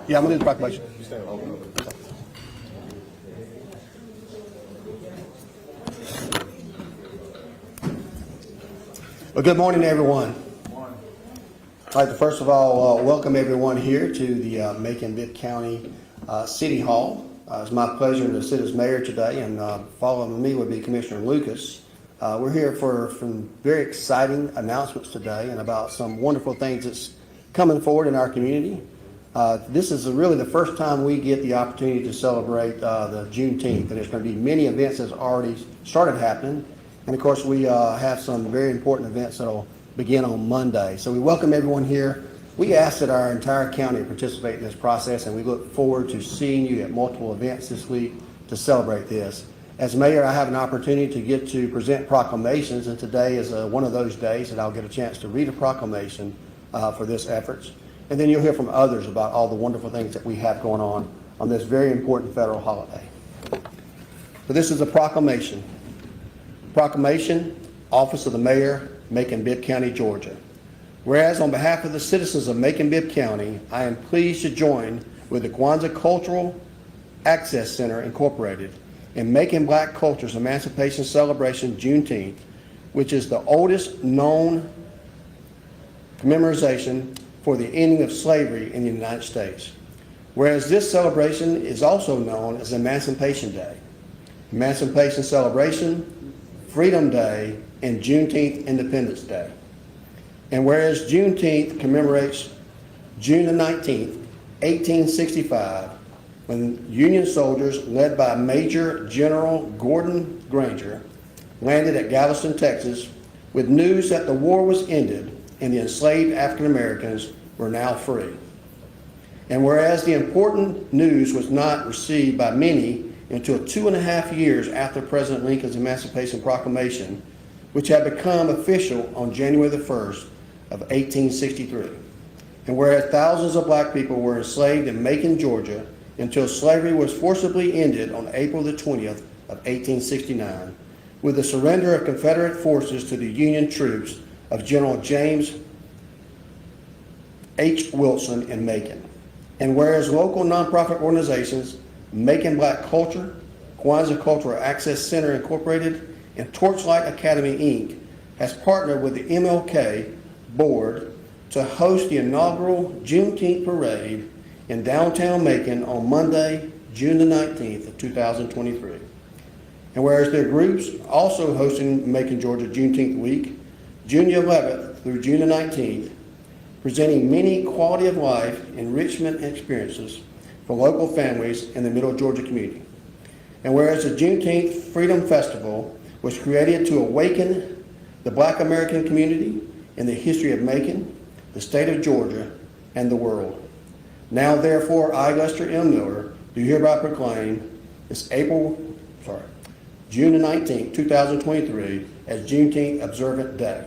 Yeah, I'm gonna do the proclamation. Well, good morning, everyone. I'd like to first of all welcome everyone here to the Macon-Bibb County City Hall. It's my pleasure to sit as mayor today, and following me would be Commissioner Lucas. We're here for some very exciting announcements today and about some wonderful things that's coming forward in our community. This is really the first time we get the opportunity to celebrate the Juneteenth, and there's going to be many events that's already started happening. And of course, we have some very important events that'll begin on Monday. So we welcome everyone here. We ask that our entire county participate in this process, and we look forward to seeing you at multiple events this week to celebrate this. As mayor, I have an opportunity to get to present proclamations, and today is one of those days that I'll get a chance to read a proclamation for this efforts. And then you'll hear from others about all the wonderful things that we have going on this very important federal holiday. So this is a proclamation. Proclamation, Office of the Mayor, Macon-Bibb County, Georgia. Whereas on behalf of the citizens of Macon-Bibb County, I am pleased to join with the Kwanzaa Cultural Access Center Incorporated in Macon Black Culture's Emancipation Celebration Juneteenth, which is the oldest known commemoration for the ending of slavery in the United States. Whereas this celebration is also known as Emancipation Day, Emancipation Celebration, Freedom Day, and Juneteenth Independence Day. And whereas Juneteenth commemorates June the 19th, 1865, when Union soldiers led by Major General Gordon Granger landed at Galveston, Texas, with news that the war was ended and the enslaved African Americans were now free. And whereas the important news was not received by many until 2.5 years after President Lincoln's Emancipation Proclamation, which had become official on January the 1st of 1863. And whereas thousands of black people were enslaved in Macon, Georgia, until slavery was forcibly ended on April the 20th of 1869, with the surrender of Confederate forces to the Union troops of General James H. Wilson in Macon. And whereas local nonprofit organizations, Macon Black Culture, Kwanzaa Cultural Access Center Incorporated, and Torchlight Academy, Inc. has partnered with the MLK Board to host the inaugural Juneteenth Parade in downtown Macon on Monday, June the 19th of 2023. And whereas their groups also hosting Macon, Georgia Juneteenth Week, June the 11th through June the 19th, presenting many quality of life enrichment experiences for local families in the Middle Georgia community. And whereas the Juneteenth Freedom Festival was created to awaken the Black American community in the history of Macon, the state of Georgia, and the world. Now therefore, I, Lester M. Miller, do hereby proclaim this June the 19th, 2023 as Juneteenth Observant Day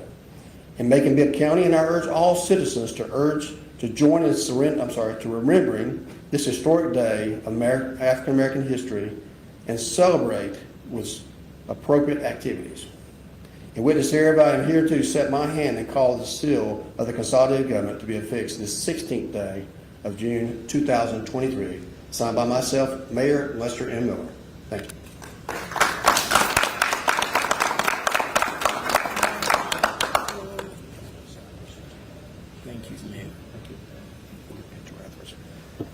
in Macon-Bibb County, and I urge all citizens to join in remembering this historic day of African American history and celebrate with appropriate activities. In witness hereby, I am here to set my hand and call the seal of the consolidated government to be affixed this 16th day of June 2023, signed by myself, Mayor Lester M. Miller. Thank you.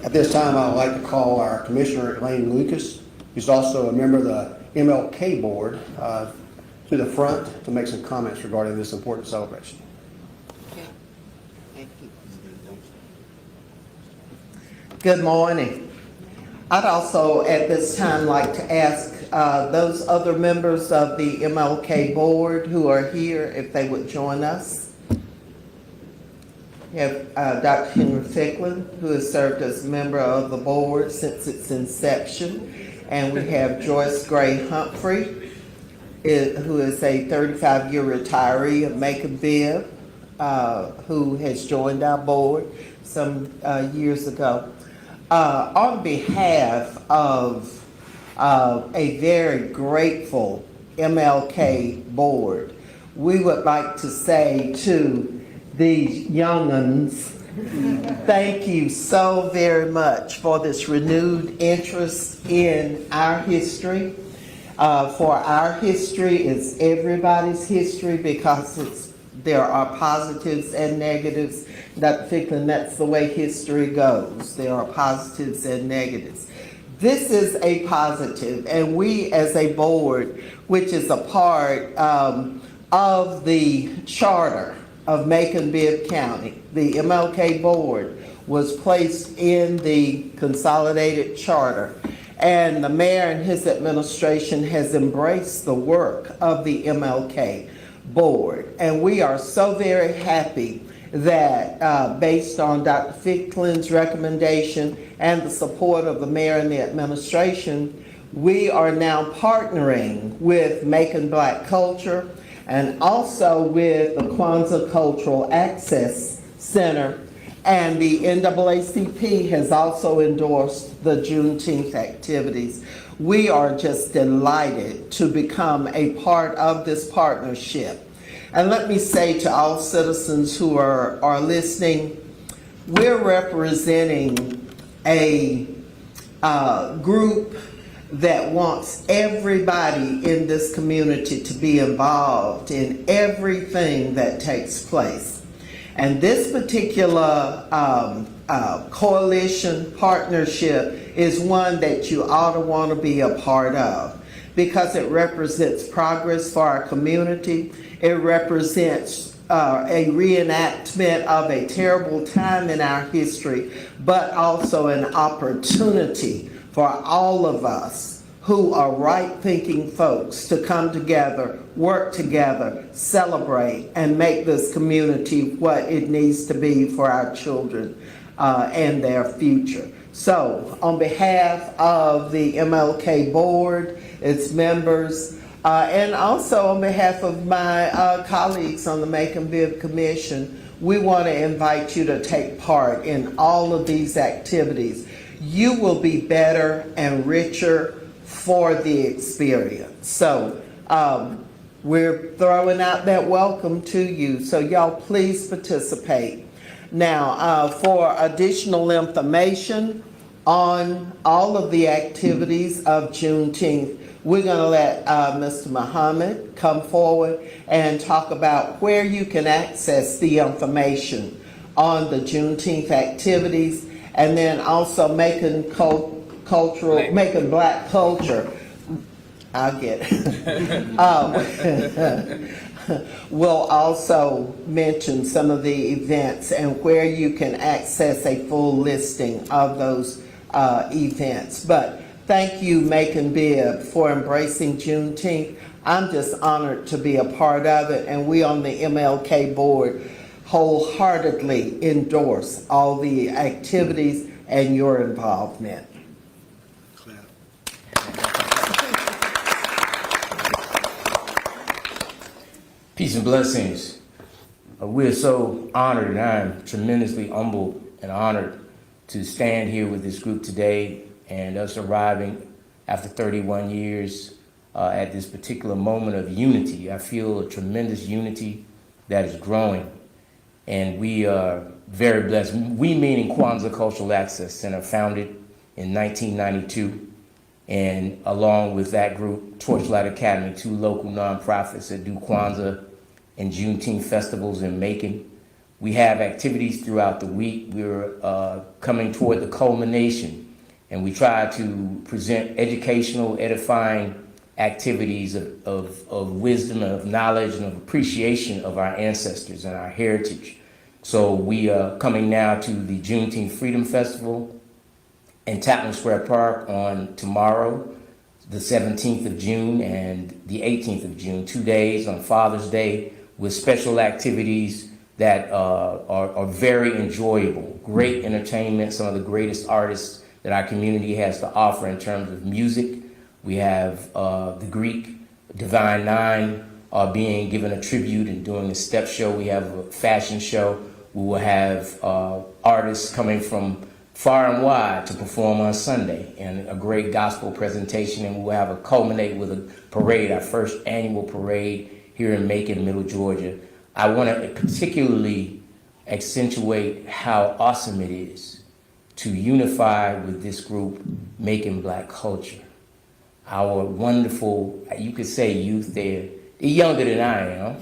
At this time, I would like to call our Commissioner Elaine Lucas, who's also a member of the MLK Board, to the front to make some comments regarding this important celebration. Okay. Thank you. Good morning. I'd also at this time like to ask those other members of the MLK Board who are here if they would join us. We have Dr. Henry Ficklin, who has served as a member of the board since its inception. And we have Joyce Gray Humphrey, who is a 35-year retiree of Macon-Bibb, who has joined our board some years ago. On behalf of a very grateful MLK board, we would like to say to these young'uns Thank you so very much for this renewed interest in our history. For our history is everybody's history because there are positives and negatives. Dr. Ficklin, that's the way history goes. There are positives and negatives. This is a positive, and we as a board, which is a part of the charter of Macon-Bibb County, the MLK board was placed in the consolidated charter, and the mayor and his administration has embraced the work of the MLK board. And we are so very happy that based on Dr. Ficklin's recommendation and the support of the mayor and the administration, we are now partnering with Macon Black Culture and also with the Kwanzaa Cultural Access Center. And the NAACP has also endorsed the Juneteenth activities. We are just delighted to become a part of this partnership. And let me say to all citizens who are listening, we're representing a group that wants everybody in this community to be involved in everything that takes place. And this particular coalition partnership is one that you ought to want to be a part of because it represents progress for our community. It represents a reenactment of a terrible time in our history, but also an opportunity for all of us who are right-thinking folks to come together, work together, celebrate, and make this community what it needs to be for our children and their future. So, on behalf of the MLK board, its members, and also on behalf of my colleagues on the Macon-Bibb Commission, we want to invite you to take part in all of these activities. You will be better and richer for the experience. So we're throwing out that welcome to you. So y'all please participate. Now for additional information on all of the activities of Juneteenth, we're going to let Mr. Muhammad come forward and talk about where you can access the information on the Juneteenth activities. And then also Macon Black Culture, I'll get it. We'll also mention some of the events and where you can access a full listing of those events. But thank you, Macon-Bibb, for embracing Juneteenth. I'm just honored to be a part of it, and we on the MLK board wholeheartedly endorse all the activities and your involvement. Peace and blessings. We are so honored, and I am tremendously humbled and honored to stand here with this group today and us arriving after 31 years at this particular moment of unity. I feel a tremendous unity that is growing. And we are very blessed. We meaning Kwanzaa Cultural Access Center, founded in 1992. And along with that group, Torchlight Academy, two local nonprofits that do Kwanzaa and Juneteenth festivals in Macon. We have activities throughout the week. We're coming toward the culmination, and we try to present educational, edifying activities of wisdom, of knowledge, and of appreciation of our ancestors and our heritage. So we are coming now to the Juneteenth Freedom Festival in Tapman Square Park on tomorrow, the 17th of June and the 18th of June, 2 days on Father's Day with special activities that are very enjoyable. Great entertainment, some of the greatest artists that our community has to offer in terms of music. We have the Greek Divine Nine being given a tribute and doing a step show. We have a fashion show. We will have artists coming from far and wide to perform on Sunday, and a great gospel presentation. And we'll have a culminate with a parade, our first annual parade here in Macon, Middle Georgia. I want to particularly accentuate how awesome it is to unify with this group, Making Black Culture. Our wonderful, you could say youth there, they're younger than I am,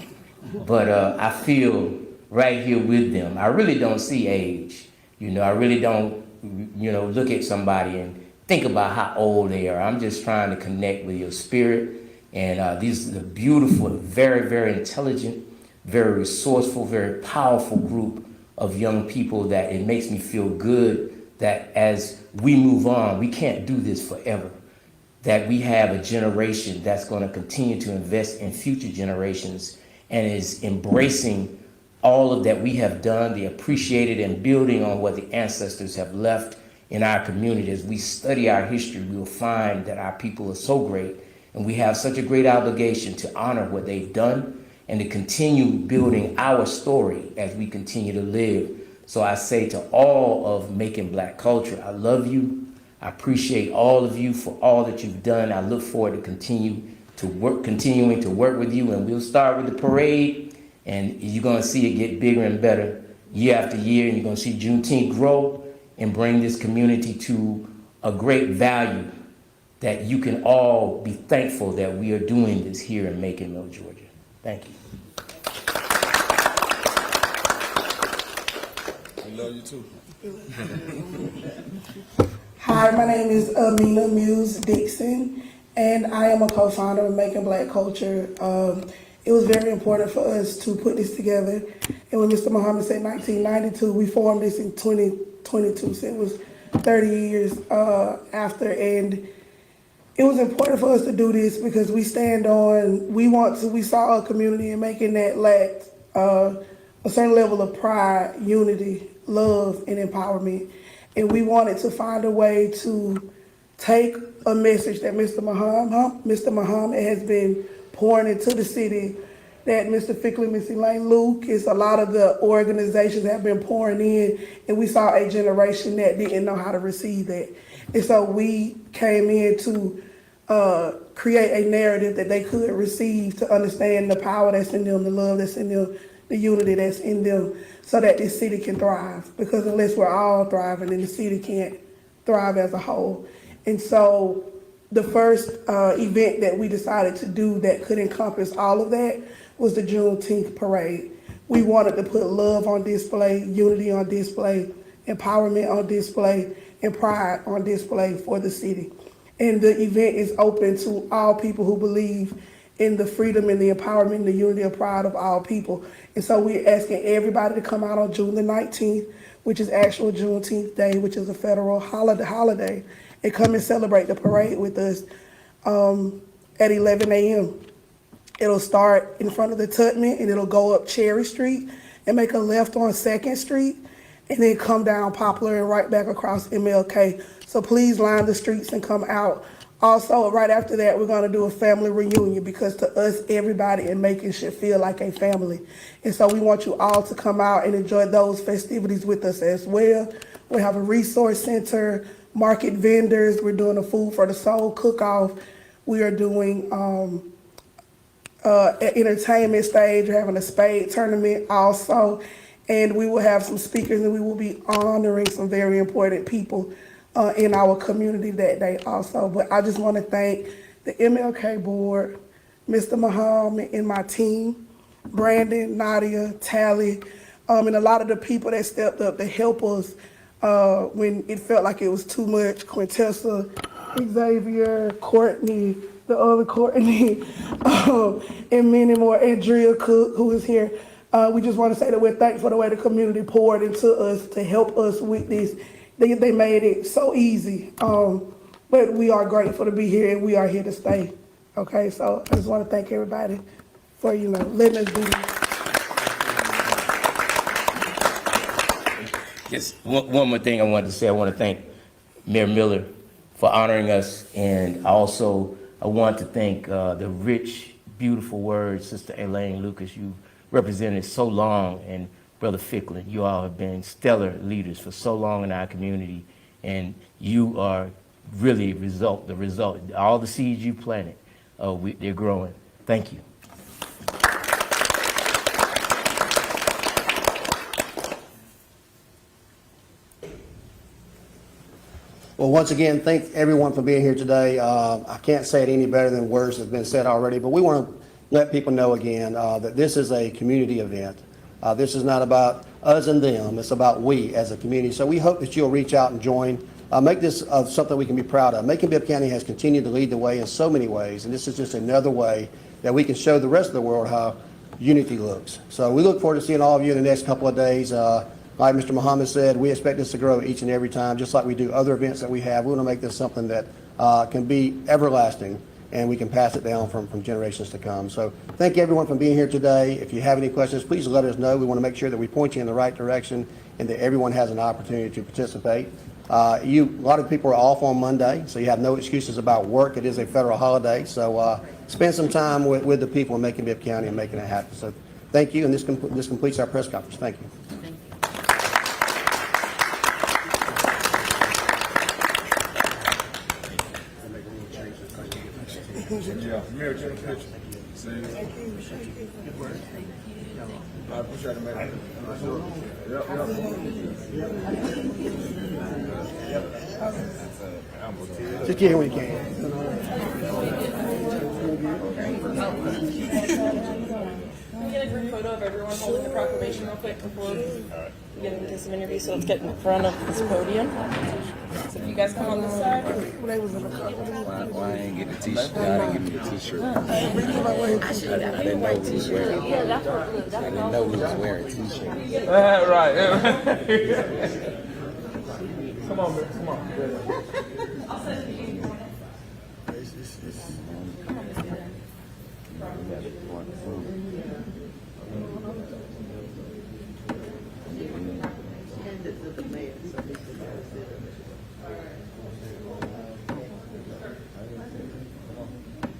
but I feel right here with them. I really don't see age. I really don't, look at somebody and think about how old they are. I'm just trying to connect with your spirit. And these are the beautiful, very, very intelligent, very resourceful, very powerful group of young people that it makes me feel good that as we move on, we can't do this forever. That we have a generation that's going to continue to invest in future generations and is embracing all of that we have done, they appreciate it, and building on what the ancestors have left in our community. As we study our history, we will find that our people are so great, and we have such a great obligation to honor what they've done and to continue building our story as we continue to live. So I say to all of Making Black Culture, I love you. I appreciate all of you for all that you've done. I look forward to continuing to work with you, and we'll start with the parade, and you're going to see it get bigger and better year after year, and you're going to see Juneteenth grow and bring this community to a great value that you can all be thankful that we are doing this here in Macon, Georgia. Thank you. We love you too. Hi, my name is Amina Muse Dixon, and I am a co-founder of Making Black Culture. It was very important for us to put this together. And when Mr. Muhammad said 1992, we formed this in 2022, so it was 30 years after. And it was important for us to do this because we saw a community in Macon that lacked a certain level of pride, unity, love, and empowerment. And we wanted to find a way to take a message that Mr. Muhammad has been pouring into the city, that Mr. Ficklin, Miss Elaine Lucas, a lot of the organizations have been pouring in, and we saw a generation that didn't know how to receive that. And so we came in to create a narrative that they could receive to understand the power that's in them, the love that's in them, the unity that's in them, so that this city can thrive. Because unless we're all thriving, then the city can't thrive as a whole. And so the first event that we decided to do that could encompass all of that was the Juneteenth parade. We wanted to put love on display, unity on display, empowerment on display, and pride on display for the city. And the event is open to all people who believe in the freedom and the empowerment and the unity and pride of all people. And so we're asking everybody to come out on June the 19th, which is actual Juneteenth Day, which is a federal holiday, and come and celebrate the parade with us at 11 a.m. It'll start in front of the Tutman, and it'll go up Cherry Street and make a left on 2nd Street, and then come down Poplar and right back across MLK. So please line the streets and come out. Also, right after that, we're going to do a family reunion, because to us, everybody in Macon should feel like a family. And so we want you all to come out and enjoy those festivities with us as well. We have a resource center, market vendors. We're doing a Food for the Soul cook-off. We are doing an entertainment stage. We're having a spade tournament also. And we will have some speakers, and we will be honoring some very important people in our community that day also. But I just want to thank the MLK board, Mr. Muhammad and my team, Brandon, Nadia, Tally, and a lot of the people that stepped up to help us when it felt like it was too much. Quintessa, Xavier, Courtney, the other Courtney, and many more, Andrea Cook, who is here. We just want to say that we're thankful for the way the community poured into us to help us with this. They made it so easy, but we are grateful to be here, and we are here to stay. Okay, so I just want to thank everybody for letting us do this. Yes, one more thing I wanted to say. I want to thank Mayor Miller for honoring us, and also I want to thank the rich, beautiful words, Sister Elaine Lucas. You represented so long, and Brother Ficklin, you all have been stellar leaders for so long in our community, and you are really the result. All the seeds you planted, they're growing. Thank you. Well, once again, thank everyone for being here today. I can't say it any better than words have been said already, but we want to let people know again that this is a community event. This is not about us and them. It's about we as a community. So we hope that you'll reach out and join. Make this something we can be proud of. Macon-Bibb County has continued to lead the way in so many ways, and this is just another way that we can show the rest of the world how unity looks. So we look forward to seeing all of you in the next couple of days. Like Mr. Muhammad said, we expect this to grow each and every time, just like we do other events that we have. We want to make this something that can be everlasting, and we can pass it down from generations to come. So thank you everyone for being here today. If you have any questions, please let us know. We want to make sure that we point you in the right direction and that everyone has an opportunity to participate. A lot of people are off on Monday, so you have no excuses about work. It is a federal holiday, so spend some time with the people in Macon-Bibb County and making it happen. So thank you, and this completes our press conference. Thank you. Yeah, Mayor, take a picture. See you. I appreciate it, man. Just get here when you can. Can we get a group photo of everyone holding the proclamation real quick before we get into some interviews? So let's get in front of this podium. So if you guys come on this side. Why I didn't get the t-shirt? I didn't get me the t-shirt. I didn't know who was wearing. I didn't know who was wearing t-shirts. Right. Come on, man. Come on.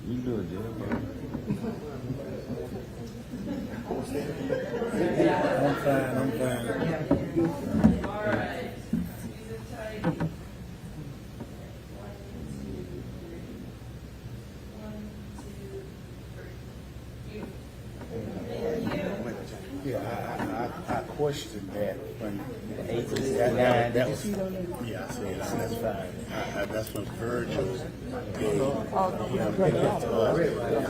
You do it, dude. I'm fine. Yeah, I questioned that when that was, yeah, I said that's fine. That's when Virgil gave and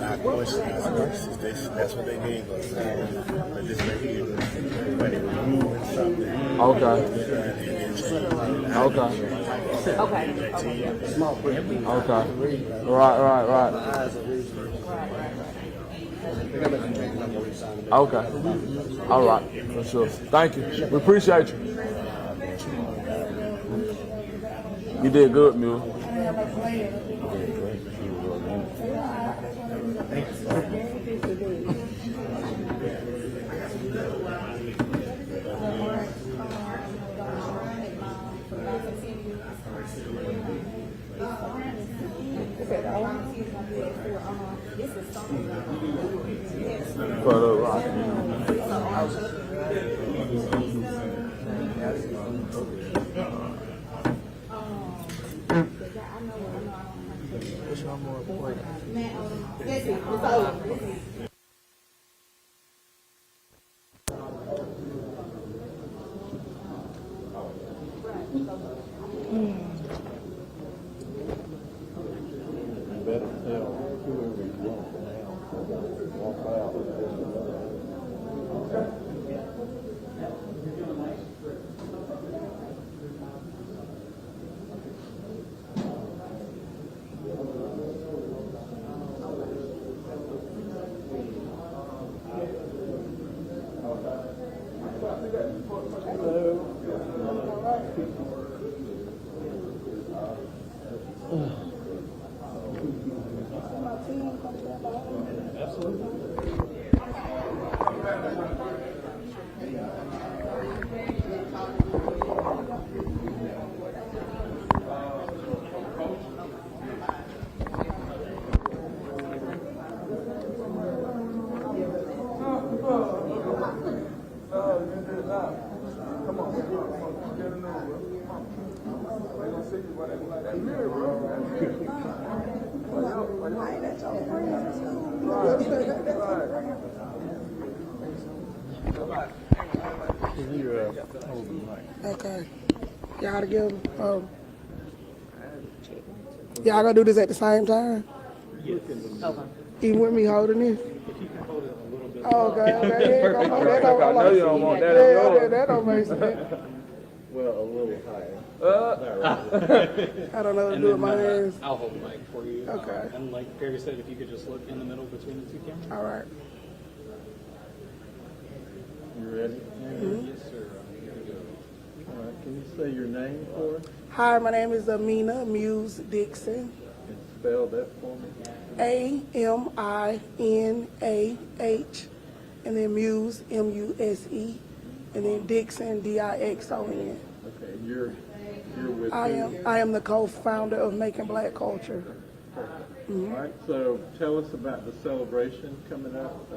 I questioned. I said, that's what they gave us. But this right here, when they were moving something. Okay. Okay. All right. For sure. Thank you. We appreciate you. You did good, Mule. Okay. Y'all together. Y'all gonna do this at the same time? Even with me holding this? Oh, okay, okay, yeah, go for that. I know you don't want that on Yeah, yours. that don't make sense. Well, a little higher. I don't know what to do with my hands. I'll hold the mic for you. Okay. And like Perry said, if you could just look in the middle between the two cameras. All right. You ready? Yes, sir. Here we go. All right, can you say your name for us Hi, my name is Amina Muse Dixon. and spell that for me? Aminah, and then Muse, Muse, and then Dixon, Dixon. Okay, you're with I who? am the co-founder of Making Black Culture. All right, so tell us about the celebration coming up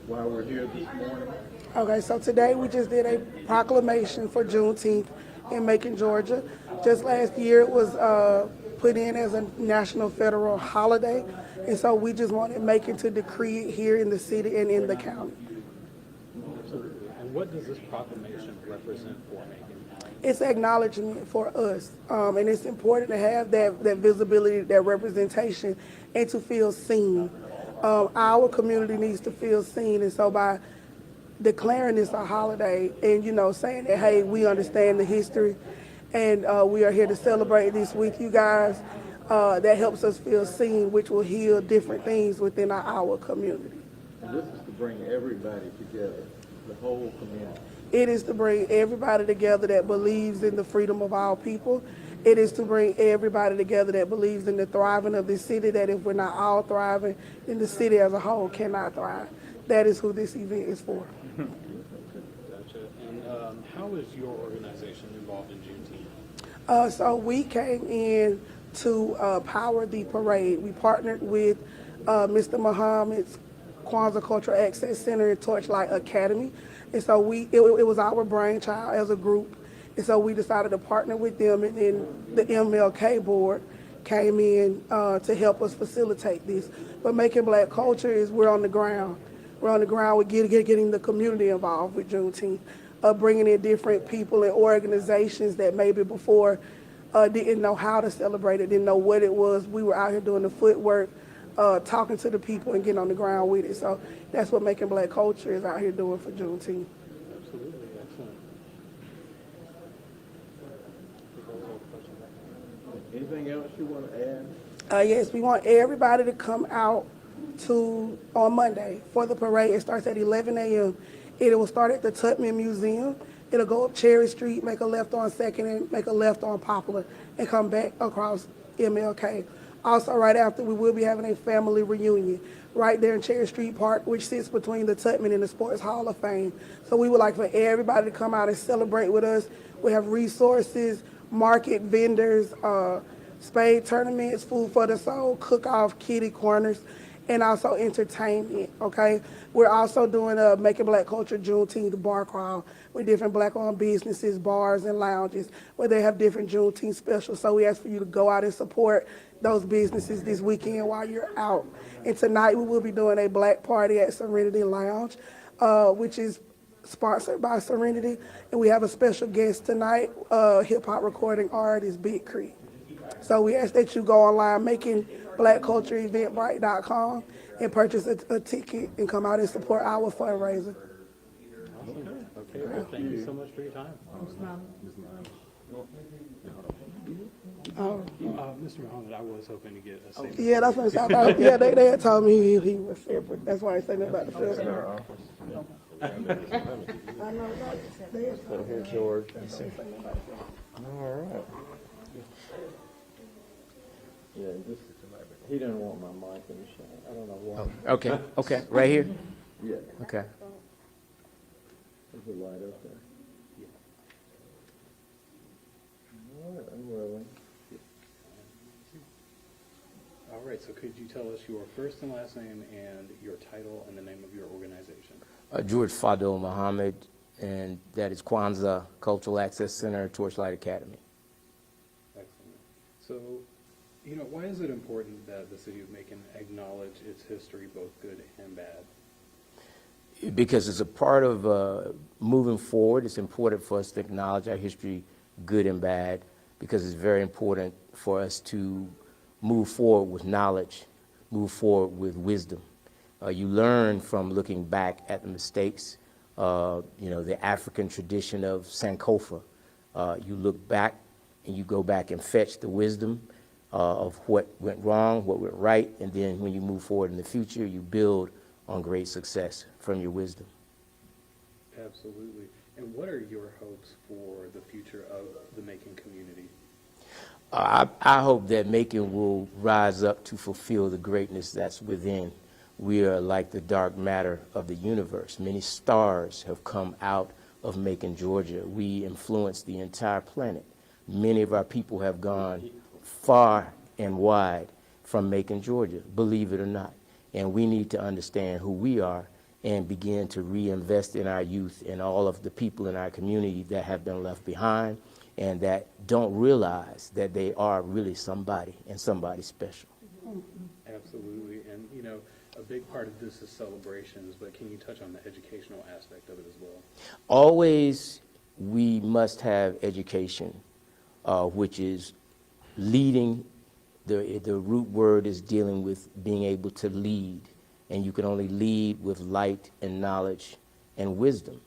while we're here this morning. Okay, so today we just did a proclamation for Juneteenth in Macon, Georgia. Just last year it was put in as a national federal holiday, and so we just wanted Macon to decree it here in the city and in the county. Absolutely. And what does this proclamation represent for Macon? It's acknowledgement for us, and it's important to have that visibility, that representation, and to feel seen. Our community needs to feel seen, and so by declaring this a holiday and, saying that, hey, we understand the history and we are here to celebrate this with you guys, that helps us feel seen, which will heal different things within our community. And this is to bring everybody together, the whole community. It is to bring everybody together that believes in the freedom of our people. It is to bring everybody together that believes in the thriving of this city, that if we're not all thriving, then the city as a whole cannot thrive. That is who this event is for. Gotcha. And how is your organization involved in Juneteenth? So we came in to power the parade. We partnered with Mr. Muhammad's Kwanzaa Cultural Access Center and Torchlight Academy. And so it was our brainchild as a group. And so we decided to partner with them, and then the MLK board came in to help us facilitate this. But Making Black Culture is we're on the ground. We're on the ground with getting the community involved with Juneteenth, bringing in different people and organizations that maybe before didn't know how to celebrate it, didn't know what it was. We were out here doing the footwork, talking to the people and getting on the ground with it. So that's what Making Black Culture is out here doing for Juneteenth. Absolutely. Excellent. Anything else you want to add? Yes, we want everybody to come out on Monday for the parade. It starts at 11 a.m. It will start at the Tubman Museum. It'll go up Cherry Street, make a left on 2nd, and make a left on Poplar, and come back across MLK. Also, right after, we will be having a family reunion right there in Cherry Street Park, which sits between the Tubman and the Sports Hall of Fame. So we would like for everybody to come out and celebrate with us. We have resources, market vendors, spade tournaments, food for the soul, cook-off, kitty corners, and also entertainment, okay? We're also doing a Making Black Culture Juneteenth bar crawl with different Black-owned businesses, bars, and lounges where they have different Juneteenth specials. So we ask for you to go out and support those businesses this weekend while you're out. And tonight we will be doing a black party at Serenity Lounge, which is sponsored by Serenity. And we have a special guest tonight, hip-hop recording artist Big Creek. So we ask that you go online, MakingBlackCultureEventbrite.com, and purchase a ticket and come out and support our fundraiser. Okay. Well, thank you so much for your time. Mr. Muhammad, I was hoping to get a statement. Yeah, that's what I'm saying. Yeah, they had told me he was separate. That's why I said nothing about the first one. I know about it. They had told me. George. All right. Yeah, he didn't want my mic in the shot. I don't know why. Okay, right here? Yeah, Okay. there's a light up there. All right, I'm willing. All right. So could you tell us your first and last name and your title and the name of your organization? George Fadil Muhammad, and that is Kwanzaa Cultural Access Center, Torchlight Academy. Excellent. So, why is it important that the city of Macon acknowledge its history, both good and bad? Because it's a part of moving forward. It's important for us to acknowledge our history, good and bad, because it's very important for us to move forward with knowledge, move forward with wisdom. You learn from looking back at the mistakes, the African tradition of Sankofa. You look back and you go back and fetch the wisdom of what went wrong, what went right, and then when you move forward in the future, you build on great success from your wisdom. Absolutely. And what are your hopes for the future of the Macon community? I hope that Macon will rise up to fulfill the greatness that's within. We are like the dark matter of the universe. Many stars have come out of Macon, Georgia. We influence the entire planet. Many of our people have gone far and wide from Macon, Georgia, believe it or not. And we need to understand who we are and begin to reinvest in our youth and all of the people in our community that have been left behind and that don't realize that they are really somebody and somebody special. Absolutely. And, a big part of this is celebrations, but can you touch on the educational aspect of it as well? Always we must have education, which is leading. The root word is dealing with being able to lead, and you can only lead with light and knowledge and wisdom.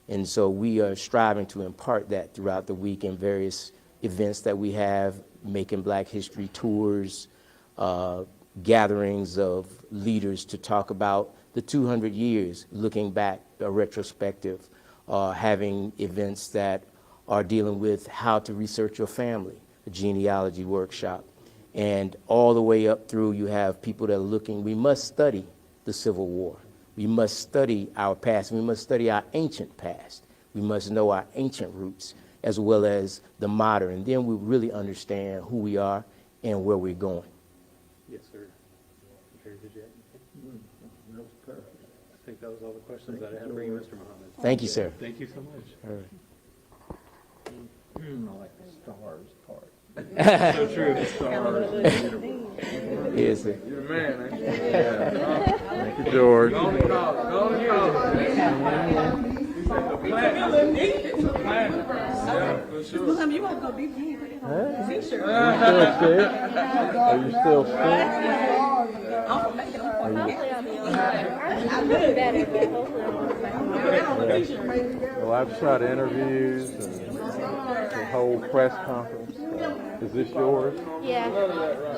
And so we are striving to impart that throughout the week in various events that we have, making Black History tours, gatherings of leaders to talk about the 200 years, looking back, a retrospective, having events that are dealing with how to research your family, a genealogy workshop. And all the way up through, you have people that are looking. We must study the Civil War. We must study our past. We must study our ancient past. We must know our ancient roots as well as the modern. And then we really understand who we are and where we're going. Yes, sir. Did you have anything? That was perfect. I think that was all the questions that I had for you, Mr. Muhammad. Thank you, sir. Thank you so much. All right. I like the stars part. So true. The stars. Yes, sir. You're the man, ain't you? Yeah. Thank you, George. Go on, Huh? You still sick? Are you still sick? I'm doing better, but hopefully I'm Well, I've shot interviews and the whole press conference. Is this yours? Yeah,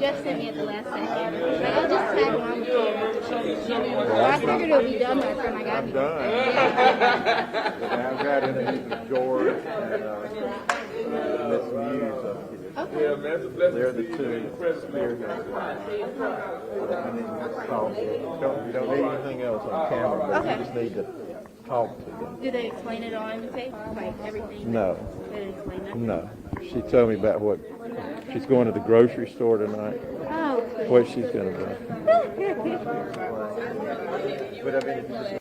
just sent me at the last second. Like, I'll just tag along here. Well, I figured it would be done by the time I got I'm here. done. I've got interviews with George and Miss Muse up here. Okay. They're the two spearheads. You don't need anything else on camera, but Okay. you just need to talk to them. Do they explain it all in the tape? Like everything? No. They didn't explain that? No. She told me about what she's going to the grocery store tonight. Oh, What she's going to do. But I mean,